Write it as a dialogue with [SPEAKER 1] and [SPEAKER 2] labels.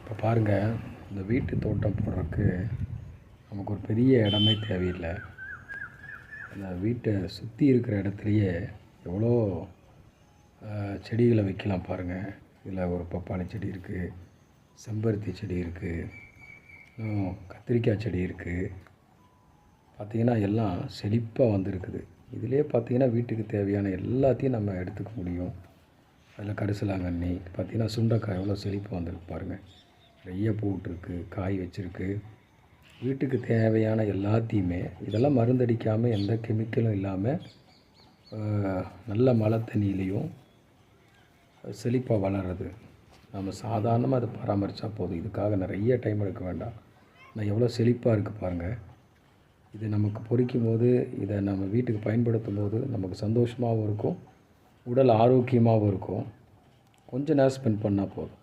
[SPEAKER 1] இப்போ பாருங்கள், இந்த வீட்டு தோட்டம் போடுறதுக்கு நமக்கு ஒரு பெரிய இடமே தேவையில்லை. அந்த வீட்டை சுற்றி இருக்கிற இடத்துலையே எவ்வளோ செடிகளை வைக்கலாம் பாருங்கள். இதில் ஒரு பப்பாளி செடி இருக்குது, செம்பருத்தி செடி இருக்குது, இன்னும் கத்திரிக்காய் செடி இருக்குது. பார்த்திங்கன்னா எல்லாம் செழிப்பாக வந்திருக்குது. இதிலே பார்த்திங்கன்னா வீட்டுக்கு தேவையான எல்லாத்தையும் நம்ம எடுத்துக்க முடியும். அதில் கரிசலாங்கண்ணி பார்த்திங்கன்னா சுண்டைக்காய் எவ்வளோ செழிப்பாக வந்திருக்கு பாருங்கள். நிறைய பூவிட்ருக்கு, காய் வச்சுருக்கு. வீட்டுக்கு தேவையான எல்லாத்தையுமே இதெல்லாம் மருந்தடிக்காமல் எந்த கெமிக்கலும் இல்லாமல் நல்ல மழை தண்ணியிலையும் செழிப்பாக வளருது. நம்ம சாதாரணமாக அதை பராமரித்தா போதும். இதுக்காக நிறைய டைம் எடுக்க வேண்டாம். ஆனால் எவ்வளோ செழிப்பாக இருக்குது பாருங்கள். இது நமக்கு பொறிக்கும் போது, இதை நம்ம வீட்டுக்கு பயன்படுத்தும் போது நமக்கு சந்தோஷமாகவும் இருக்கும், உடல் ஆரோக்கியமாகவும் இருக்கும். கொஞ்சம் நேரம் ஸ்பெண்ட் பண்ணால் போதும்.